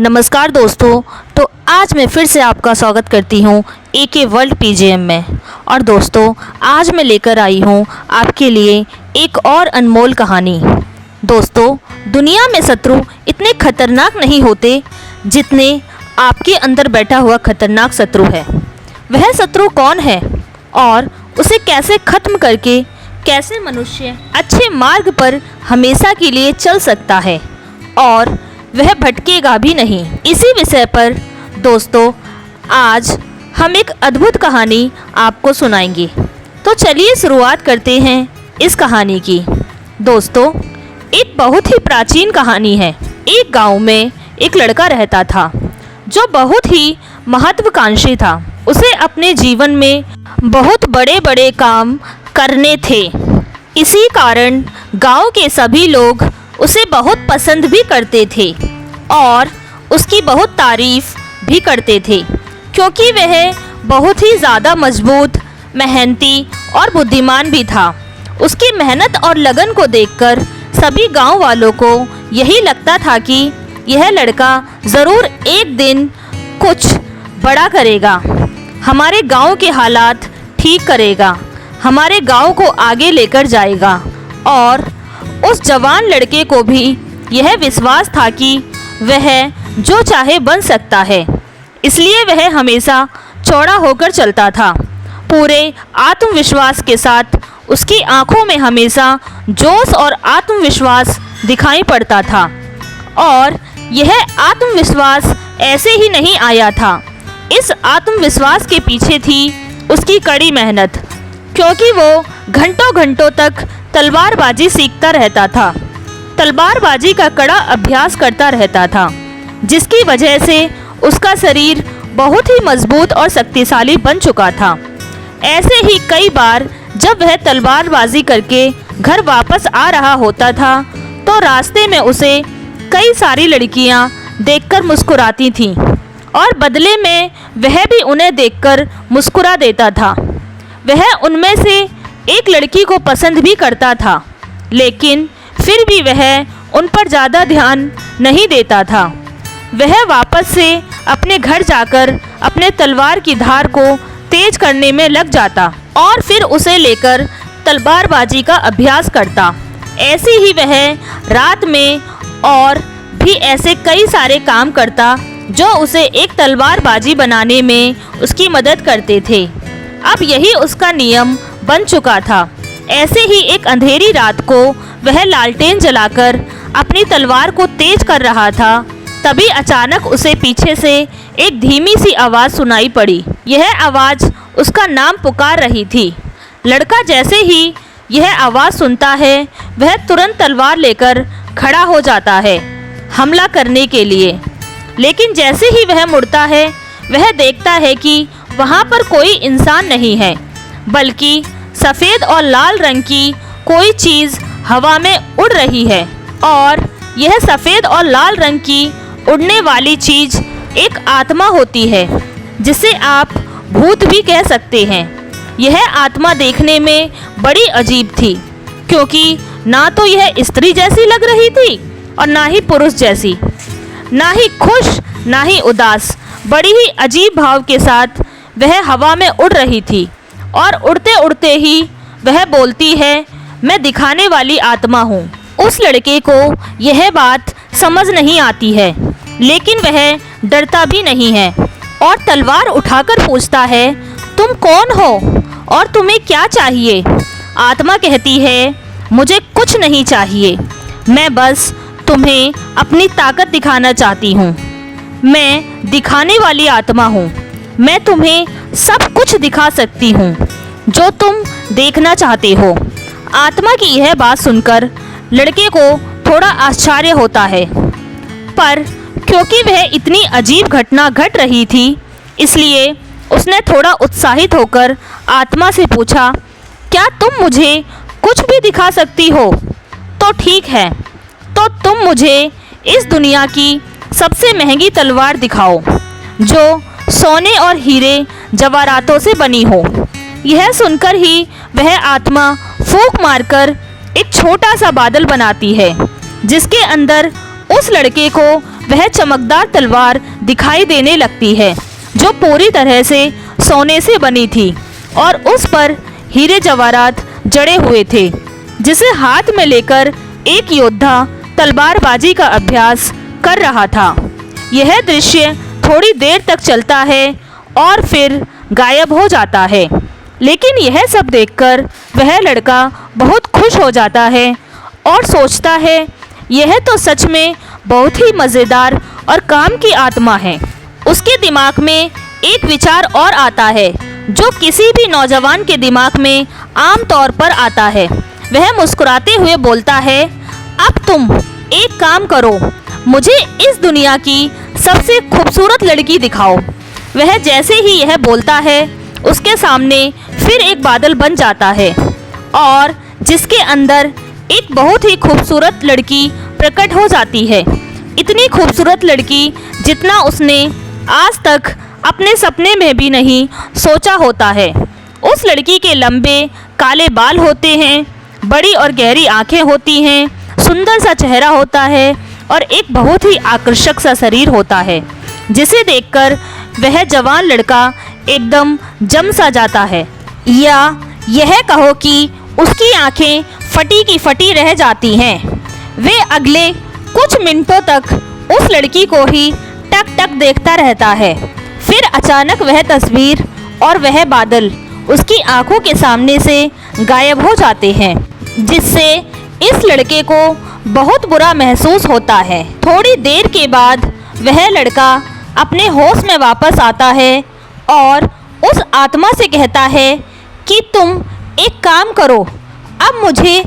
नमस्कार दोस्तों। तो आज मैं फिर से आपका स्वागत करती हूँ एके वर्ल्ड पीजीएम में। और दोस्तों, आज मैं लेकर आई हूँ आपके लिए एक और अनमोल कहानी। दोस्तों, दुनिया में शत्रु इतने खतरनाक नहीं होते जितने आपके अंदर बैठा हुआ खतरनाक शत्रु है। वह शत्रु कौन है और उसे कैसे खत्म करके कैसे मनुष्य अच्छे मार्ग पर हमेशा के लिए चल सकता है और वह भटकेगा भी नहीं। इसी विषय पर दोस्तों आज हम एक अद्भुत कहानी आपको सुनाएंगे। तो चलिए शुरुआत करते हैं इस कहानी की। दोस्तों, एक बहुत ही प्राचीन कहानी है। एक गांव में एक लड़का रहता था जो बहुत ही महत्वाकांक्षी था। उसे अपने जीवन में बहुत बड़े बड़े काम करने थे। इसी कारण गांव के सभी लोग उसे बहुत पसंद भी करते थे और उसकी बहुत तारीफ भी करते थे, क्योंकि वह बहुत ही ज़्यादा मजबूत, मेहनती और बुद्धिमान भी था। उसकी मेहनत और लगन को देखकर सभी गांव वालों को यही लगता था कि यह लड़का ज़रूर एक दिन कुछ बड़ा करेगा, हमारे गांव के हालात ठीक करेगा, हमारे गांव को आगे लेकर जाएगा। और उस जवान लड़के को भी यह विश्वास था कि वह जो चाहे बन सकता है, इसलिए वह हमेशा चौड़ा होकर चलता था। पूरे आत्मविश्वास के साथ उसकी आंखों में हमेशा जोश और आत्मविश्वास दिखाई पड़ता था। और यह आत्मविश्वास ऐसे ही नहीं आया था। इस आत्मविश्वास के पीछे थी उसकी कड़ी मेहनत, क्योंकि वो घंटों घंटों तक तलवारबाजी सीखता रहता था, तलवारबाजी का कड़ा अभ्यास करता रहता था, जिसकी वजह से उसका शरीर बहुत ही मजबूत और शक्तिशाली बन चुका था। ऐसे ही कई बार जब वह तलवारबाजी करके घर वापस आ रहा होता था, तो रास्ते में उसे कई सारी लड़कियां देखकर मुस्कुराती थीं और बदले में वह भी उन्हें देखकर मुस्कुरा देता था। वह उनमें से एक लड़की को पसंद भी करता था, लेकिन फिर भी वह उन पर ज़्यादा ध्यान नहीं देता था। वह वापस से अपने घर जाकर अपने तलवार की धार को तेज करने में लग जाता और फिर उसे लेकर तलवारबाजी का अभ्यास करता। ऐसे ही वह रात में और भी ऐसे कई सारे काम करता जो उसे एक तलवारबाजी बनाने में उसकी मदद करते थे। अब यही उसका नियम बन चुका था। ऐसे ही एक अंधेरी रात को वह लालटेन जलाकर अपनी तलवार को तेज कर रहा था। तभी अचानक उसे पीछे से एक धीमी सी आवाज़ सुनाई पड़ी। यह आवाज़ उसका नाम पुकार रही थी। लड़का जैसे ही यह आवाज़ सुनता है, वह तुरंत तलवार लेकर खड़ा हो जाता है हमला करने के लिए। लेकिन जैसे ही वह मुड़ता है, वह देखता है कि वहाँ पर कोई इंसान नहीं है, बल्कि सफ़ेद और लाल रंग की कोई चीज़ हवा में उड़ रही है। और यह सफ़ेद और लाल रंग की उड़ने वाली चीज़ एक आत्मा होती है, जिसे आप भूत भी कह सकते हैं। यह आत्मा देखने में बड़ी अजीब थी, क्योंकि ना तो यह स्त्री जैसी लग रही थी और ना ही पुरुष जैसी, ना ही खुश ना ही उदास। बड़ी ही अजीब भाव के साथ वह हवा में उड़ रही थी और उड़ते उड़ते ही वह बोलती है, मैं दिखाने वाली आत्मा हूँ। उस लड़के को यह बात समझ नहीं आती है, लेकिन वह डरता भी नहीं है और तलवार उठाकर पूछता है, तुम कौन हो और तुम्हें क्या चाहिए? आत्मा कहती है, मुझे कुछ नहीं चाहिए, मैं बस तुम्हें अपनी ताकत दिखाना चाहती हूँ। मैं दिखाने वाली आत्मा हूँ, मैं तुम्हें सब कुछ दिखा सकती हूँ जो तुम देखना चाहते हो। आत्मा की यह बात सुनकर लड़के को थोड़ा आश्चर्य होता है, पर क्योंकि वह इतनी अजीब घटना घट रही थी, इसलिए उसने थोड़ा उत्साहित होकर आत्मा से पूछा, क्या तुम मुझे कुछ भी दिखा सकती हो? तो ठीक है, तो तुम मुझे इस दुनिया की सबसे महंगी तलवार दिखाओ, जो सोने और हीरे जवाहरातों से बनी हो। यह सुनकर ही वह आत्मा फूंक मारकर एक छोटा सा बादल बनाती है, जिसके अंदर उस लड़के को वह चमकदार तलवार दिखाई देने लगती है जो पूरी तरह से सोने से बनी थी और उस पर हीरे जवाहरात जड़े हुए थे, जिसे हाथ में लेकर एक योद्धा तलवारबाजी का अभ्यास कर रहा था। यह दृश्य थोड़ी देर तक चलता है और फिर गायब हो जाता है, लेकिन यह सब देखकर वह लड़का बहुत खुश हो जाता है और सोचता है यह तो सच में बहुत ही मज़ेदार और काम की आत्मा है। उसके दिमाग में एक विचार और आता है जो किसी भी नौजवान के दिमाग में आम तौर पर आता है। वह मुस्कुराते हुए बोलता है, अब तुम एक काम करो, मुझे इस दुनिया की सबसे खूबसूरत लड़की दिखाओ। वह जैसे ही यह बोलता है उसके सामने फिर एक बादल बन जाता है और जिसके अंदर एक बहुत ही खूबसूरत लड़की प्रकट हो जाती है। इतनी खूबसूरत लड़की जितना उसने आज तक अपने सपने में भी नहीं सोचा होता है। उस लड़की के लंबे काले बाल होते हैं, बड़ी और गहरी आंखें होती हैं, सुंदर सा चेहरा होता है और एक बहुत ही आकर्षक सा शरीर होता है, जिसे देखकर वह जवान लड़का एकदम जम सा जाता है, या यह कहो कि उसकी आंखें फटी की फटी रह जाती हैं। वे अगले कुछ मिनटों तक उस लड़की को ही टक टक देखता रहता है। फिर अचानक वह तस्वीर और वह बादल उसकी आंखों के सामने से गायब हो जाते हैं, जिससे इस लड़के को बहुत बुरा महसूस होता है। थोड़ी देर के बाद वह लड़का अपने होश में वापस आता है और उस आत्मा से कहता है कि तुम एक काम करो, अब मुझे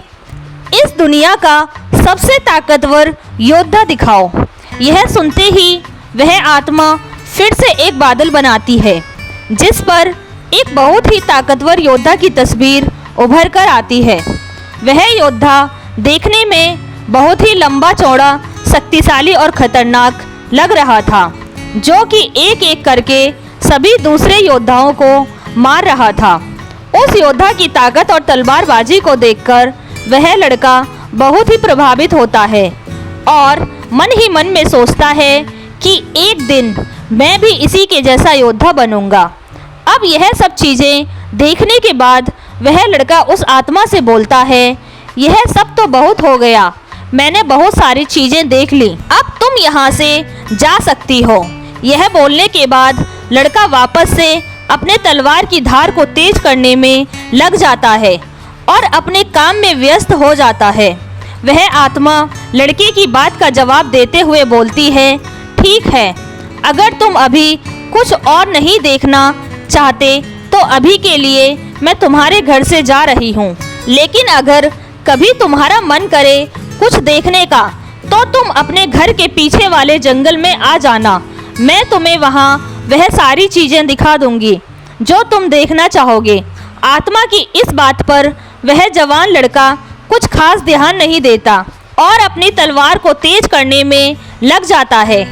इस दुनिया का सबसे ताकतवर योद्धा दिखाओ। यह सुनते ही वह आत्मा फिर से एक बादल बनाती है, जिस पर एक बहुत ही ताकतवर योद्धा की तस्वीर उभर कर आती है। वह योद्धा देखने में बहुत ही लंबा चौड़ा, शक्तिशाली और खतरनाक लग रहा था, जो कि एक एक करके सभी दूसरे योद्धाओं को मार रहा था। उस योद्धा की ताकत और तलवारबाजी को देखकर वह लड़का बहुत ही प्रभावित होता है और मन ही मन में सोचता है कि एक दिन मैं भी इसी के जैसा योद्धा बनूंगा। अब यह सब चीज़ें देखने के बाद वह लड़का उस आत्मा से बोलता है, यह सब तो बहुत हो गया, मैंने बहुत सारी चीज़ें देख ली, अब तुम यहाँ से जा सकती हो। यह बोलने के बाद लड़का वापस से अपने तलवार की धार को तेज करने में लग जाता है और अपने काम में व्यस्त हो जाता है। वह आत्मा लड़के की बात का जवाब देते हुए बोलती है, ठीक है, अगर तुम अभी कुछ और नहीं देखना चाहते तो अभी के लिए मैं तुम्हारे घर से जा रही हूँ, लेकिन अगर कभी तुम्हारा मन करे कुछ देखने का तो तुम अपने घर के पीछे वाले जंगल में आ जाना। मैं तुम्हें वहाँ वह सारी चीज़ें दिखा दूंगी जो तुम देखना चाहोगे। आत्मा की इस बात पर वह जवान लड़का कुछ खास ध्यान नहीं देता और अपनी तलवार को तेज करने में लग जाता है।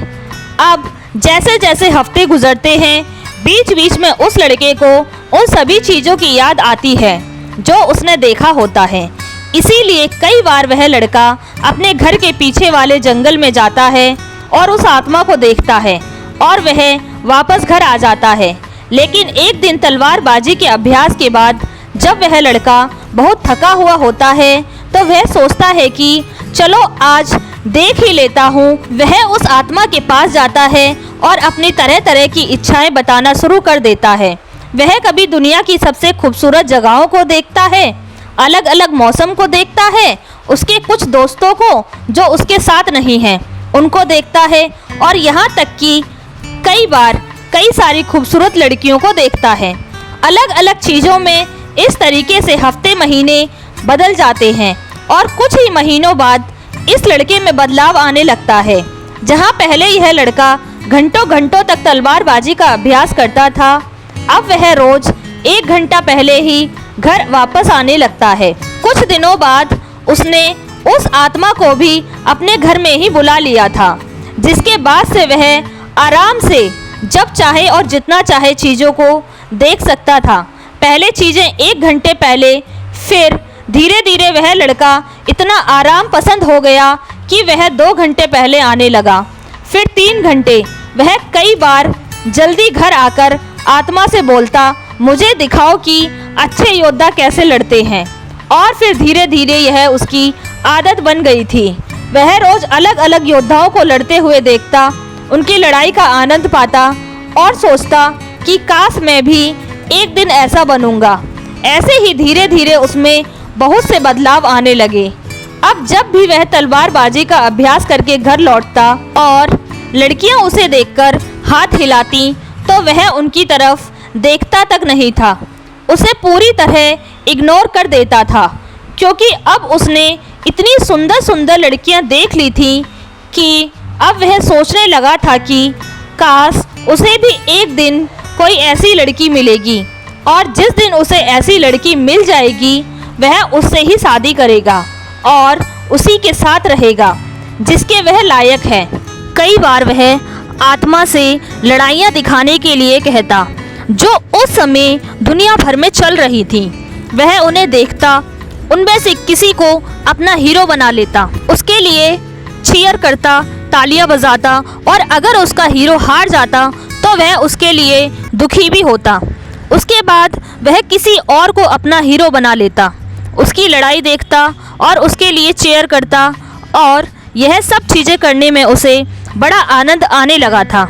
अब जैसे जैसे हफ्ते गुजरते हैं, बीच बीच में उस लड़के को उन सभी चीज़ों की याद आती है जो उसने देखा होता है। इसीलिए कई बार वह लड़का अपने घर के पीछे वाले जंगल में जाता है और उस आत्मा को देखता है और वह वापस घर आ जाता है। लेकिन एक दिन तलवारबाजी के अभ्यास के बाद जब वह लड़का बहुत थका हुआ होता है तो वह सोचता है कि चलो आज देख ही लेता हूँ। वह उस आत्मा के पास जाता है और अपनी तरह तरह की इच्छाएं बताना शुरू कर देता है। वह कभी दुनिया की सबसे खूबसूरत जगहों को देखता है, अलग अलग मौसम को देखता है, उसके कुछ दोस्तों को जो उसके साथ नहीं हैं उनको देखता है और यहाँ तक कि कई बार कई सारी खूबसूरत लड़कियों को देखता है। अलग अलग चीज़ों में इस तरीके से हफ्ते महीने बदल जाते हैं और कुछ ही महीनों बाद इस लड़के में बदलाव आने लगता है। जहाँ पहले यह लड़का घंटों घंटों तक तलवारबाजी का अभ्यास करता था, अब वह रोज 1 घंटा पहले ही घर वापस आने लगता है। कुछ दिनों बाद उसने उस आत्मा को भी अपने घर में ही बुला लिया था, जिसके बाद से वह आराम से जब चाहे और जितना चाहे चीज़ों को देख सकता था। पहले चीज़ें 1 घंटे पहले, फिर धीरे धीरे वह लड़का इतना आराम पसंद हो गया कि वह 2 घंटे पहले आने लगा। फिर 3 घंटे वह कई बार जल्दी घर आकर आत्मा से बोलता, मुझे दिखाओ कि अच्छे योद्धा कैसे लड़ते हैं। और फिर धीरे धीरे यह उसकी आदत बन गई थी। वह रोज अलग अलग योद्धाओं को लड़ते हुए देखता, उनकी लड़ाई का आनंद पाता और सोचता कि काश मैं भी एक दिन ऐसा बनूंगा। ऐसे ही धीरे धीरे उसमें बहुत से बदलाव आने लगे। अब जब भी वह तलवारबाजी का अभ्यास करके घर लौटता और लड़कियां उसे देखकर हाथ हिलाती, तो वह उनकी तरफ देखता तक नहीं था, उसे पूरी तरह इग्नोर कर देता था, क्योंकि अब उसने इतनी सुंदर सुंदर लड़कियां देख ली थी कि अब वह सोचने लगा था कि काश उसे भी एक दिन कोई ऐसी लड़की मिलेगी, और जिस दिन उसे ऐसी लड़की मिल जाएगी वह उससे ही शादी करेगा और उसी के साथ रहेगा जिसके वह लायक है। कई बार वह आत्मा से लड़ाइयाँ दिखाने के लिए कहता, जो उस समय दुनिया भर में चल रही थी। वह उन्हें देखता, उनमें से किसी को अपना हीरो बना लेता, उसके लिए चीयर करता, तालियां बजाता, और अगर उसका हीरो हार जाता तो वह उसके लिए दुखी भी होता। उसके बाद वह किसी और को अपना हीरो बना लेता, उसकी लड़ाई देखता और उसके लिए चीयर करता, और यह सब चीज़ें करने में उसे बड़ा आनंद आने लगा था।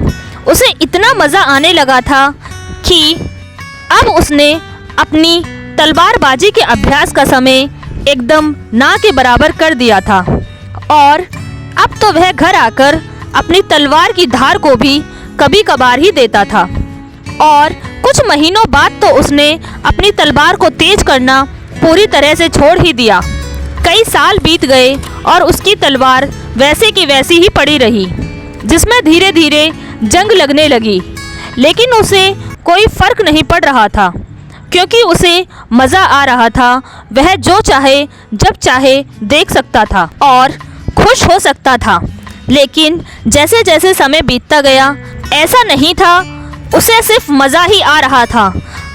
उसे इतना मज़ा आने लगा था कि अब उसने अपनी तलवारबाजी के अभ्यास का समय एकदम ना के बराबर कर दिया था, और अब तो वह घर आकर अपनी तलवार की धार को भी कभी कभार ही देता था। और कुछ महीनों बाद तो उसने अपनी तलवार को तेज करना पूरी तरह से छोड़ ही दिया। कई साल बीत गए और उसकी तलवार वैसे की वैसी ही पड़ी रही, जिसमें धीरे धीरे जंग लगने लगी, लेकिन उसे कोई फर्क नहीं पड़ रहा था, क्योंकि उसे मज़ा आ रहा था। वह जो चाहे जब चाहे देख सकता था और खुश हो सकता था। लेकिन जैसे जैसे समय बीतता गया, ऐसा नहीं था, उसे सिर्फ मज़ा ही आ रहा था।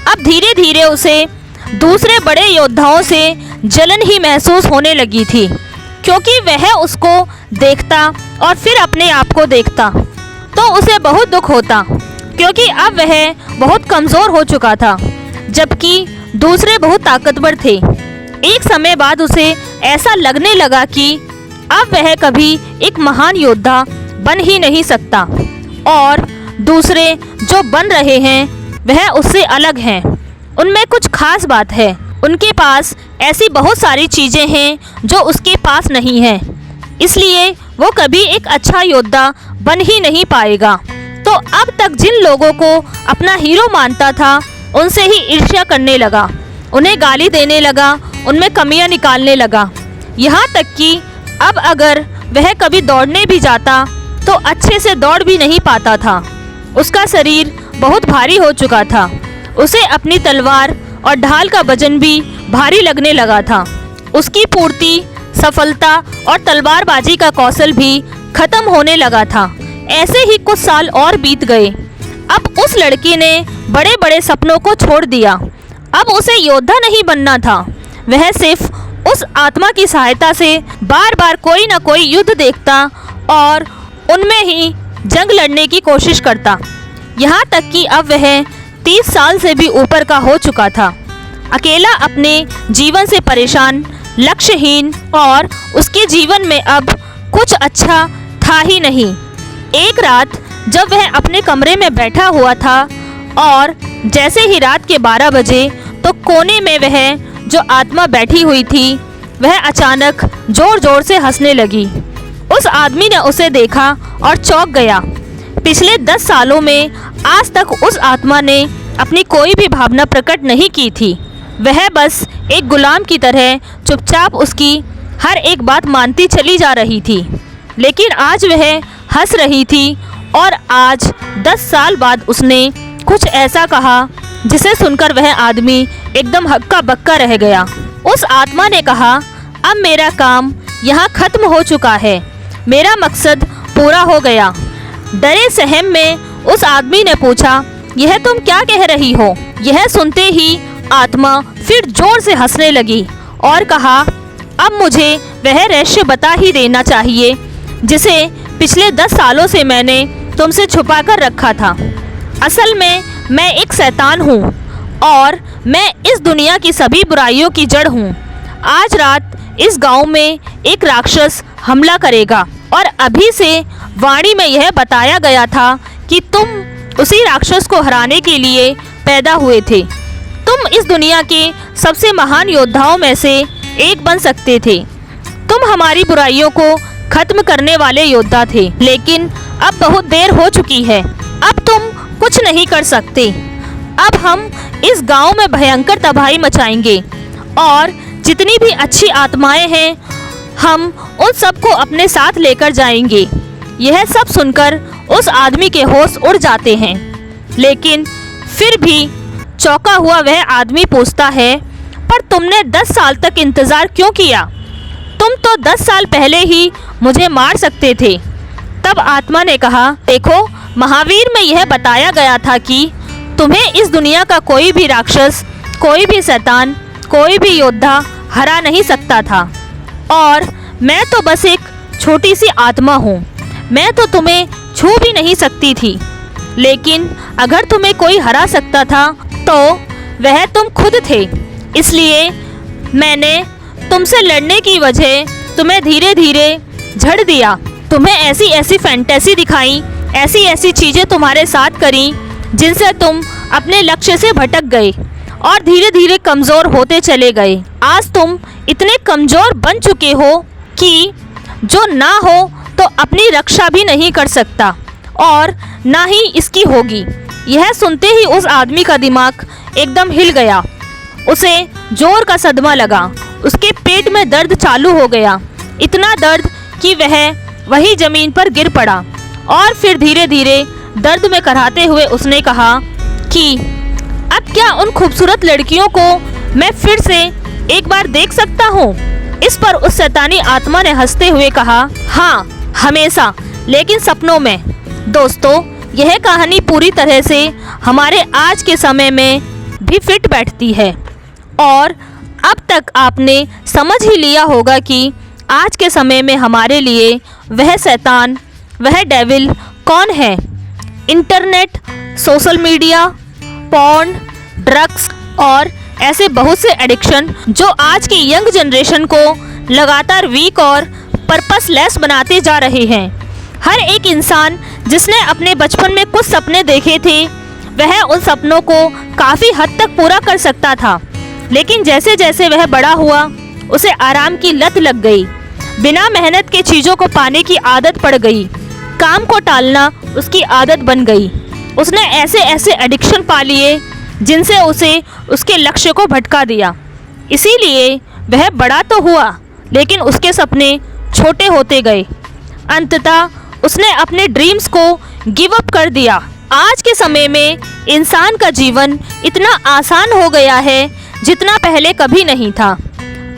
अब धीरे धीरे उसे दूसरे बड़े योद्धाओं से जलन ही महसूस होने लगी थी, क्योंकि वह उसको देखता और फिर अपने आप को देखता तो उसे बहुत दुख होता, क्योंकि अब वह बहुत कमज़ोर हो चुका था, जबकि दूसरे बहुत ताकतवर थे। एक समय बाद उसे ऐसा लगने लगा कि अब वह कभी एक महान योद्धा बन ही नहीं सकता, और दूसरे जो बन रहे हैं वह उससे अलग हैं। उनमें कुछ खास बात है, उनके पास ऐसी बहुत सारी चीज़ें हैं जो उसके पास नहीं है, इसलिए वो कभी एक अच्छा योद्धा बन ही नहीं पाएगा। तो अब तक जिन लोगों को अपना हीरो मानता था उनसे ही ईर्ष्या करने लगा, उन्हें गाली देने लगा, उनमें कमियां निकालने लगा। यहाँ तक कि अब अगर वह कभी दौड़ने भी जाता तो अच्छे से दौड़ भी नहीं पाता था। उसका शरीर बहुत भारी हो चुका था, उसे अपनी तलवार और ढाल का वजन भी भारी लगने लगा था। उसकी पूर्ति, सफलता और तलवारबाजी का कौशल भी खत्म होने लगा था। ऐसे ही कुछ साल और बीत गए। अब उस लड़की ने बड़े बड़े सपनों को छोड़ दिया। अब उसे योद्धा नहीं बनना था, वह सिर्फ उस आत्मा की सहायता से बार बार कोई न कोई युद्ध देखता और उनमें ही जंग लड़ने की कोशिश करता। यहाँ तक कि अब वह 30 साल से भी ऊपर का हो चुका था, अकेला अपने जीवन से परेशान, लक्ष्यहीन, और उसके जीवन में अब कुछ अच्छा था ही नहीं। एक रात जब वह अपने कमरे में बैठा हुआ था और जैसे ही रात के 12 बजे तो कोने में वह जो आत्मा बैठी हुई थी वह अचानक जोर जोर से हंसने लगी। उस आदमी ने उसे देखा और चौंक गया। पिछले 10 सालों में आज तक उस आत्मा ने अपनी कोई भी भावना प्रकट नहीं की थी। वह बस एक गुलाम की तरह चुपचाप उसकी हर एक बात मानती चली जा रही थी। लेकिन आज वह हंस रही थी और आज 10 साल बाद उसने कुछ ऐसा कहा जिसे सुनकर वह आदमी एकदम हक्का बक्का रह गया। उस आत्मा ने कहा, अब मेरा काम यहाँ खत्म हो चुका है, मेरा मकसद पूरा हो गया। डरे सहम में उस आदमी ने पूछा, यह तुम क्या कह रही हो? यह सुनते ही आत्मा फिर जोर से हंसने लगी और कहा, अब मुझे वह रहस्य बता ही देना चाहिए जिसे पिछले 10 सालों से मैंने तुमसे छुपा कर रखा था। असल में मैं एक शैतान हूँ और मैं इस दुनिया की सभी बुराइयों की जड़ हूँ। आज रात इस गांव में एक राक्षस हमला करेगा और अभी से वाणी में यह बताया गया था कि तुम उसी राक्षस को हराने के लिए पैदा हुए थे। तुम इस दुनिया के सबसे महान योद्धाओं में से एक बन सकते थे। तुम हमारी बुराइयों को खत्म करने वाले योद्धा थे, लेकिन अब बहुत देर हो चुकी है। अब तुम कुछ नहीं कर सकते। अब हम इस गांव में भयंकर तबाही मचाएंगे और जितनी भी अच्छी आत्माएं हैं हम उन सबको अपने साथ लेकर जाएंगे। यह सब सुनकर उस आदमी के होश उड़ जाते हैं, लेकिन फिर भी चौंका हुआ वह आदमी पूछता है, पर तुमने 10 साल तक इंतज़ार क्यों किया? तुम तो 10 साल पहले ही मुझे मार सकते थे। तब आत्मा ने कहा, देखो, महावीर में यह बताया गया था कि तुम्हें इस दुनिया का कोई भी राक्षस, कोई भी शैतान, कोई भी योद्धा हरा नहीं सकता था। और मैं तो बस एक छोटी सी आत्मा हूँ। मैं तो तुम्हें छू भी नहीं सकती थी, लेकिन अगर तुम्हें कोई हरा सकता था तो वह तुम खुद थे। इसलिए मैंने तुमसे लड़ने की वजह तुम्हें धीरे धीरे झड़ दिया। तुम्हें ऐसी ऐसी फैंटेसी दिखाई, ऐसी ऐसी चीज़ें तुम्हारे साथ करी जिनसे तुम अपने लक्ष्य से भटक गए और धीरे धीरे कमज़ोर होते चले गए। आज तुम इतने कमज़ोर बन चुके हो कि जो ना हो तो अपनी रक्षा भी नहीं कर सकता और ना ही इसकी होगी। यह सुनते ही उस आदमी का दिमाग एकदम हिल गया। उसे जोर का सदमा लगा। उसके पेट में दर्द चालू हो गया, इतना दर्द कि वह वही ज़मीन पर गिर पड़ा और फिर धीरे धीरे दर्द में कराहते हुए उसने कहा कि अब क्या उन खूबसूरत लड़कियों को मैं फिर से एक बार देख सकता हूँ? इस पर उस शैतानी आत्मा ने हंसते हुए कहा, हाँ, हमेशा, लेकिन सपनों में। दोस्तों, यह कहानी पूरी तरह से हमारे आज के समय में भी फिट बैठती है और अब तक आपने समझ ही लिया होगा कि आज के समय में हमारे लिए वह शैतान, वह डेविल कौन है। Internet, social media, porn, drugs और ऐसे बहुत से एडिक्शन जो आज की यंग जनरेशन को लगातार वीक और पर्पसलेस बनाते जा रहे हैं। हर एक इंसान जिसने अपने बचपन में कुछ सपने देखे थे वह उन सपनों को काफ़ी हद तक पूरा कर सकता था, लेकिन जैसे जैसे वह बड़ा हुआ उसे आराम की लत लग गई। बिना मेहनत के चीज़ों को पाने की आदत पड़ गई। काम को टालना उसकी आदत बन गई। उसने ऐसे ऐसे एडिक्शन पा लिए जिनसे उसे उसके लक्ष्य को भटका दिया। इसीलिए वह बड़ा तो हुआ, लेकिन उसके सपने छोटे होते गए। अंततः उसने अपने ड्रीम्स को गिव अप कर दिया। आज के समय में इंसान का जीवन इतना आसान हो गया है जितना पहले कभी नहीं था।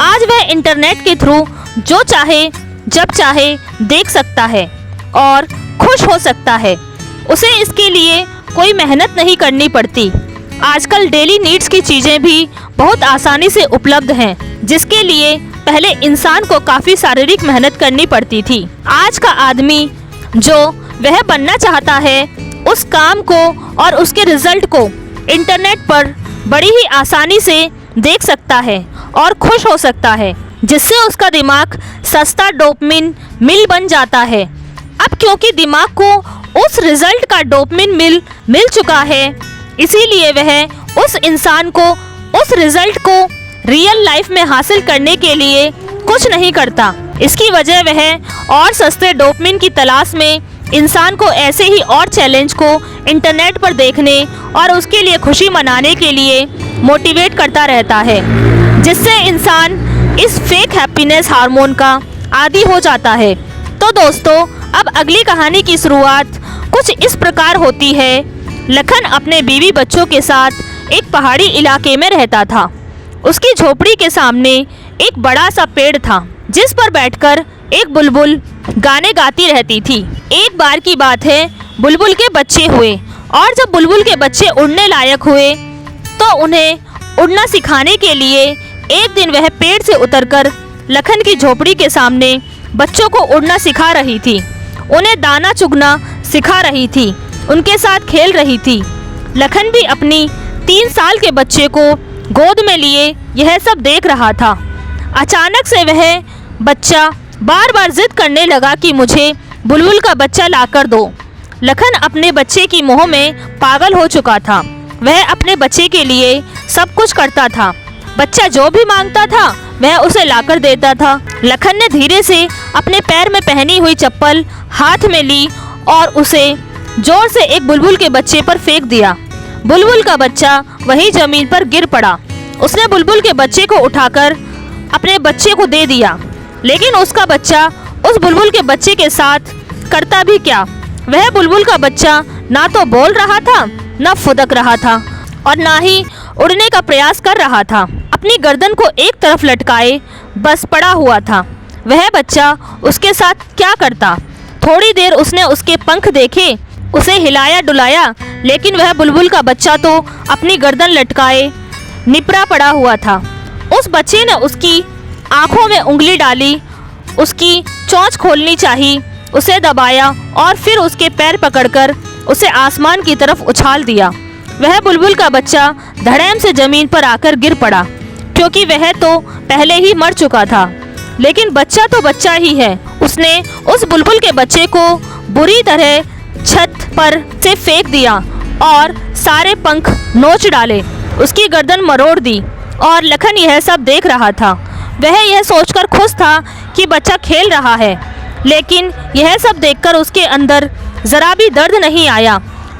आज वह इंटरनेट के थ्रू जो चाहे जब चाहे देख सकता है और खुश हो सकता है। उसे इसके लिए कोई मेहनत नहीं करनी पड़ती। आजकल डेली नीड्स की चीज़ें भी बहुत आसानी से उपलब्ध हैं, जिसके लिए पहले इंसान को काफ़ी शारीरिक मेहनत करनी पड़ती थी। आज का आदमी जो वह बनना चाहता है उस काम को और उसके रिजल्ट को इंटरनेट पर बड़ी ही आसानी से देख सकता है और खुश हो सकता है, जिससे उसका दिमाग सस्ता डोपामिन मिल बन जाता है। अब क्योंकि दिमाग को उस रिजल्ट का डोपामिन मिल चुका है, इसीलिए वह उस इंसान को उस रिजल्ट को रियल लाइफ में हासिल करने के लिए कुछ नहीं करता। इसकी वजह वह और सस्ते डोपामिन की तलाश में इंसान को ऐसे ही और चैलेंज को इंटरनेट पर देखने और उसके लिए खुशी मनाने के लिए मोटिवेट करता रहता है, जिससे इंसान इस फेक हैप्पीनेस हार्मोन का आदी हो जाता है। तो दोस्तों, अब अगली कहानी की शुरुआत कुछ इस प्रकार होती है। लखन अपने बीवी बच्चों के साथ एक पहाड़ी इलाके में रहता था। उसकी झोपड़ी के सामने एक बड़ा सा पेड़ था, जिस पर बैठकर एक बुलबुल गाने गाती रहती थी। एक बार की बात है, बुलबुल के बच्चे हुए और जब बुलबुल के बच्चे उड़ने लायक हुए तो उन्हें उड़ना सिखाने के लिए एक दिन वह पेड़ से उतरकर लखन की झोपड़ी के सामने बच्चों को उड़ना सिखा रही थी। उन्हें दाना चुगना सिखा रही थी, उनके साथ खेल रही थी। लखन भी अपनी 3 साल के बच्चे को गोद में लिए यह सब देख रहा था। अचानक से वह बच्चा बार बार जिद करने लगा कि मुझे बुलबुल का बच्चा लाकर दो। लखन अपने बच्चे की मोह में पागल हो चुका था। वह अपने बच्चे के लिए सब कुछ करता था। बच्चा जो भी मांगता था वह उसे लाकर देता था। लखन ने धीरे से अपने पैर में पहनी हुई चप्पल हाथ में ली और उसे जोर से एक बुलबुल के बच्चे पर फेंक दिया। बुलबुल का बच्चा वहीं जमीन पर गिर पड़ा। उसने बुलबुल के बच्चे को उठाकर अपने बच्चे को दे दिया, लेकिन उसका बच्चा उस बुलबुल के बच्चे के साथ करता भी क्या। वह बुलबुल का बच्चा ना तो बोल रहा था, ना फुदक रहा था और ना ही उड़ने का प्रयास कर रहा था। अपनी गर्दन को एक तरफ लटकाए बस पड़ा हुआ था। वह बच्चा उसके साथ क्या करता। थोड़ी देर उसने उसके पंख देखे, उसे हिलाया डुलाया, लेकिन वह बुलबुल का बच्चा तो अपनी गर्दन लटकाए निपरा पड़ा हुआ था। उस बच्चे ने उसकी आंखों में उंगली डाली, उसकी चोंच खोलनी चाहिए, उसे दबाया और फिर उसके पैर पकड़कर उसे आसमान की तरफ उछाल दिया। वह बुलबुल का बच्चा धड़ाम से जमीन पर आकर गिर पड़ा, क्योंकि वह तो पहले ही मर चुका था। लेकिन बच्चा तो बच्चा ही है। उसने उस बुलबुल के बच्चे को बुरी तरह छत पर से फेंक दिया और सारे पंख नोच डाले, उसकी गर्दन मरोड़ दी और लखन यह सब देख रहा था। वह यह सोचकर खुश था कि बच्चा खेल रहा है, लेकिन यह सब देखकर उसके अंदर ज़रा भी दर्द नहीं आया,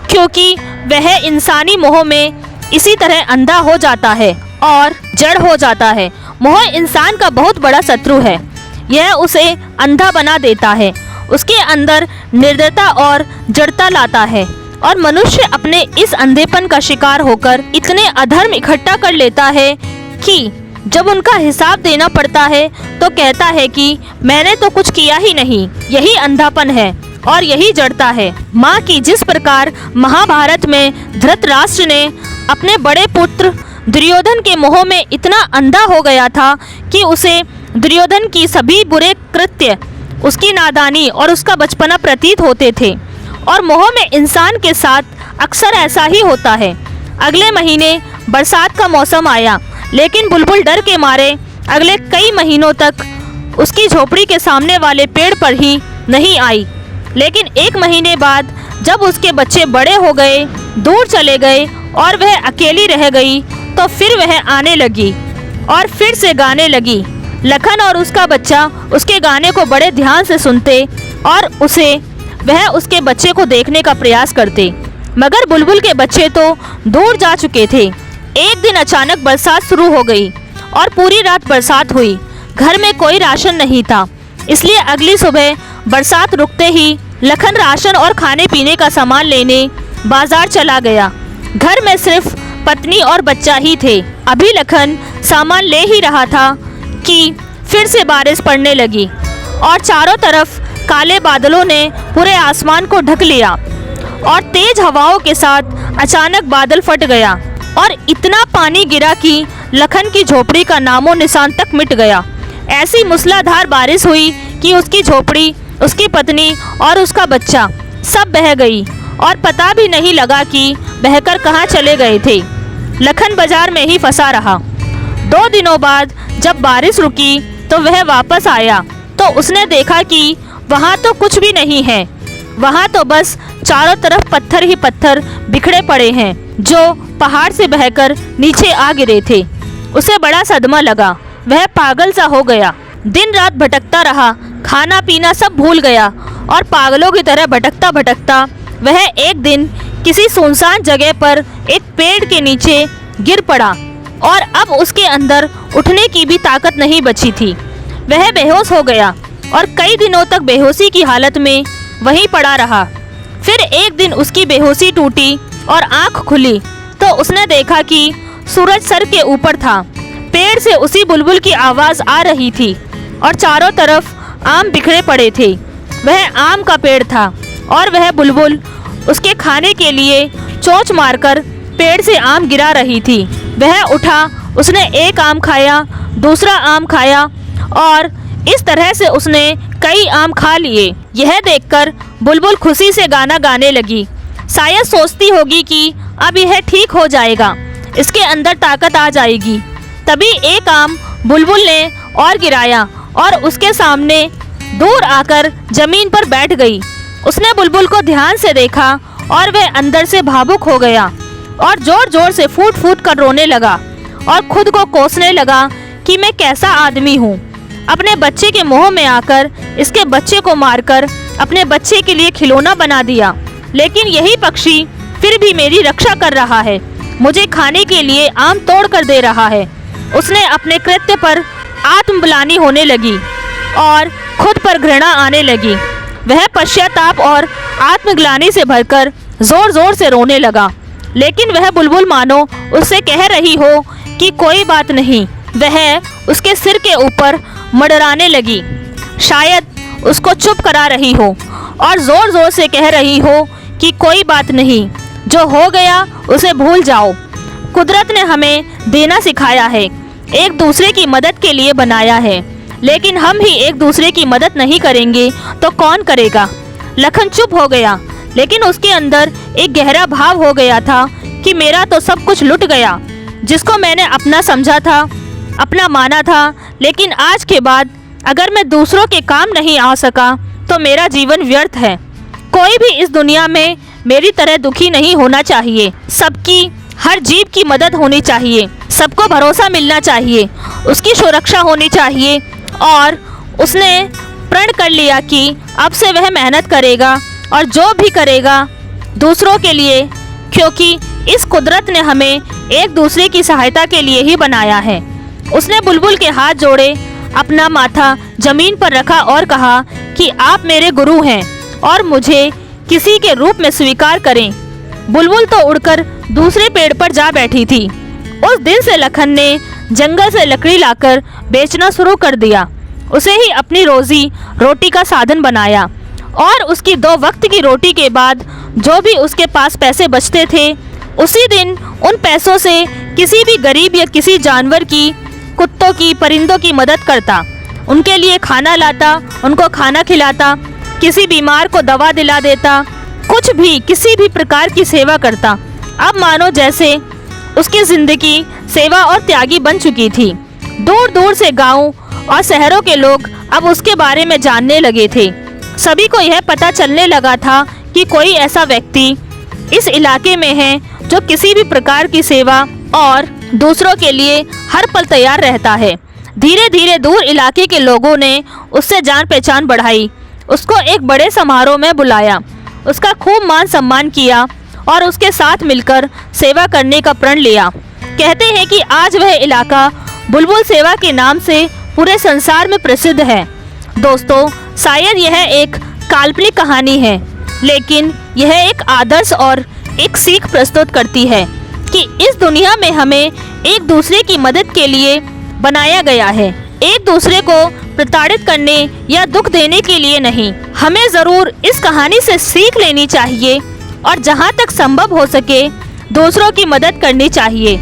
क्योंकि वह इंसानी मोह में इसी तरह अंधा हो जाता है और जड़ हो जाता है। मोह इंसान का बहुत बड़ा शत्रु है। यह उसे अंधा बना देता है, उसके अंदर निर्दयता और जड़ता लाता है और मनुष्य अपने इस अंधेपन का शिकार होकर इतने अधर्म इकट्ठा कर लेता है कि जब उनका हिसाब देना पड़ता है तो कहता है कि मैंने तो कुछ किया ही नहीं। यही अंधापन है और यही जड़ता है। माँ की जिस प्रकार महाभारत में धृतराष्ट्र ने अपने बड़े पुत्र दुर्योधन के मोह में इतना अंधा हो गया था कि उसे दुर्योधन की सभी बुरे कृत्य, उसकी नादानी और उसका बचपना प्रतीत होते थे, और मोह में इंसान के साथ अक्सर ऐसा ही होता है। अगले महीने बरसात का मौसम आया, लेकिन बुलबुल डर के मारे अगले कई महीनों तक उसकी झोपड़ी के सामने वाले पेड़ पर ही नहीं आई। लेकिन 1 महीने बाद जब उसके बच्चे बड़े हो गए, दूर चले गए और वह अकेली रह गई, तो फिर वह आने लगी और फिर से गाने लगी। लखन और उसका बच्चा उसके गाने को बड़े ध्यान से सुनते और वह उसके बच्चे को देखने का प्रयास करते, मगर बुलबुल के बच्चे तो दूर जा चुके थे। एक दिन अचानक बरसात शुरू हो गई और पूरी रात बरसात हुई। घर में कोई राशन नहीं था, इसलिए अगली सुबह बरसात रुकते ही लखन राशन और खाने पीने का सामान लेने बाजार चला गया। घर में सिर्फ पत्नी और बच्चा ही थे। अभी लखन सामान ले ही रहा था कि फिर से बारिश पड़ने लगी और चारों तरफ काले बादलों ने पूरे आसमान को ढक लिया और तेज हवाओं के साथ अचानक बादल फट गया और इतना पानी गिरा कि लखन की झोपड़ी का नामो निशान तक मिट गया। ऐसी मूसलाधार बारिश हुई कि उसकी झोपड़ी, उसकी पत्नी और उसका बच्चा सब बह गई और पता भी नहीं लगा कि बहकर कहाँ चले गए थे। लखन बाजार में ही फंसा रहा। 2 दिनों बाद जब बारिश रुकी तो वह वापस आया तो उसने देखा कि वहाँ तो कुछ भी नहीं है। वहाँ तो बस चारों तरफ पत्थर ही पत्थर बिखरे पड़े हैं जो पहाड़ से बहकर नीचे आ गिरे थे। उसे बड़ा सदमा लगा। वह पागल सा हो गया। दिन रात भटकता रहा, खाना पीना सब भूल गया और पागलों की तरह भटकता भटकता वह एक दिन किसी सुनसान जगह पर एक पेड़ के नीचे गिर पड़ा और अब उसके अंदर उठने की भी ताकत नहीं बची थी। वह बेहोश हो गया और कई दिनों तक बेहोशी की हालत में वहीं पड़ा रहा। फिर एक दिन उसकी बेहोशी टूटी और आंख खुली तो उसने देखा कि सूरज सर के ऊपर था। पेड़ से उसी बुलबुल की आवाज़ आ रही थी और चारों तरफ आम बिखरे पड़े थे। वह आम का पेड़ था और वह बुलबुल उसके खाने के लिए चोंच मारकर पेड़ से आम गिरा रही थी। वह उठा, उसने एक आम खाया, दूसरा आम खाया और इस तरह से उसने कई आम खा लिए। यह देखकर बुलबुल खुशी से गाना गाने लगी। शायद सोचती होगी कि अब यह ठीक हो जाएगा, इसके अंदर ताकत आ जाएगी। तभी एक आम बुलबुल ने और गिराया और उसके सामने दूर आकर जमीन पर बैठ गई। उसने बुलबुल को ध्यान से देखा और वह अंदर से भावुक हो गया और जोर जोर से फूट फूट कर रोने लगा और खुद को कोसने लगा कि मैं कैसा आदमी हूँ। अपने बच्चे के मोह में आकर इसके बच्चे को मारकर अपने बच्चे के लिए खिलौना बना दिया। लेकिन यही पक्षी फिर भी मेरी रक्षा कर रहा है, मुझे खाने के लिए आम तोड़ कर दे रहा है। उसने अपने कृत्य पर आत्मग्लानि होने लगी और खुद पर घृणा आने लगी। वह पश्चाताप और आत्मग्लानि से भरकर जोर जोर से रोने लगा। लेकिन वह बुलबुल मानो उससे कह रही हो कि कोई बात नहीं। वह उसके सिर के ऊपर मंडराने लगी, शायद उसको चुप करा रही हो और जोर जोर से कह रही हो कि कोई बात नहीं, जो हो गया उसे भूल जाओ। कुदरत ने हमें देना सिखाया है, एक दूसरे की मदद के लिए बनाया है, लेकिन हम ही एक दूसरे की मदद नहीं करेंगे तो कौन करेगा। लखन चुप हो गया, लेकिन उसके अंदर एक गहरा भाव हो गया था कि मेरा तो सब कुछ लुट गया, जिसको मैंने अपना समझा था, अपना माना था। लेकिन आज के बाद अगर मैं दूसरों के काम नहीं आ सका तो मेरा जीवन व्यर्थ है। कोई भी इस दुनिया में मेरी तरह दुखी नहीं होना चाहिए। सबकी, हर जीव की मदद होनी चाहिए, सबको भरोसा मिलना चाहिए, उसकी सुरक्षा होनी चाहिए। और उसने प्रण कर लिया कि अब से वह मेहनत करेगा और जो भी करेगा दूसरों के लिए, क्योंकि इस कुदरत ने हमें एक दूसरे की सहायता के लिए ही बनाया है। उसने बुलबुल के हाथ जोड़े, अपना माथा जमीन पर रखा और कहा कि आप मेरे गुरु हैं और मुझे किसी के रूप में स्वीकार करें। बुलबुल तो उड़कर दूसरे पेड़ पर जा बैठी थी। उस दिन से लखन ने जंगल से लकड़ी लाकर बेचना शुरू कर दिया। उसे ही अपनी रोजी रोटी का साधन बनाया और उसकी 2 वक्त की रोटी के बाद जो भी उसके पास पैसे बचते थे, उसी दिन उन पैसों से किसी भी गरीब या किसी जानवर की, कुत्तों की, परिंदों की मदद करता, उनके लिए खाना लाता, उनको खाना खिलाता, किसी बीमार को दवा दिला देता, कुछ भी, किसी भी प्रकार की सेवा करता। अब मानो जैसे उसकी जिंदगी सेवा और त्यागी बन चुकी थी। दूर दूर से गाँव और शहरों के लोग अब उसके बारे में जानने लगे थे। सभी को यह पता चलने लगा था कि कोई ऐसा व्यक्ति इस इलाके में है जो किसी भी प्रकार की सेवा और दूसरों के लिए हर पल तैयार रहता है। धीरे धीरे दूर इलाके के लोगों ने उससे जान पहचान बढ़ाई, उसको एक बड़े समारोह में बुलाया, उसका खूब मान सम्मान किया और उसके साथ मिलकर सेवा करने का प्रण लिया। कहते हैं कि आज वह इलाका बुलबुल सेवा के नाम से पूरे संसार में प्रसिद्ध है। दोस्तों, शायद यह एक काल्पनिक कहानी है, लेकिन यह एक आदर्श और एक सीख प्रस्तुत करती है कि इस दुनिया में हमें एक दूसरे की मदद के लिए बनाया गया है, एक दूसरे को प्रताड़ित करने या दुख देने के लिए नहीं। हमें ज़रूर इस कहानी से सीख लेनी चाहिए और जहाँ तक संभव हो सके दूसरों की मदद करनी चाहिए।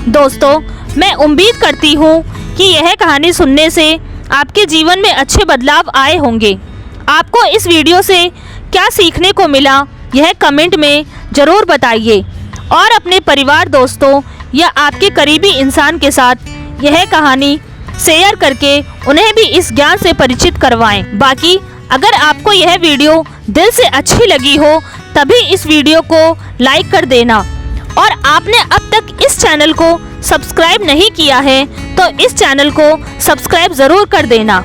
दोस्तों, मैं उम्मीद करती हूँ कि यह कहानी सुनने से आपके जीवन में अच्छे बदलाव आए होंगे। आपको इस वीडियो से क्या सीखने को मिला, यह कमेंट में ज़रूर बताइए और अपने परिवार, दोस्तों या आपके करीबी इंसान के साथ यह कहानी शेयर करके उन्हें भी इस ज्ञान से परिचित करवाएं। बाकी अगर आपको यह वीडियो दिल से अच्छी लगी हो तभी इस वीडियो को लाइक कर देना और आपने अब तक इस चैनल को सब्सक्राइब नहीं किया है तो इस चैनल को सब्सक्राइब ज़रूर कर देना।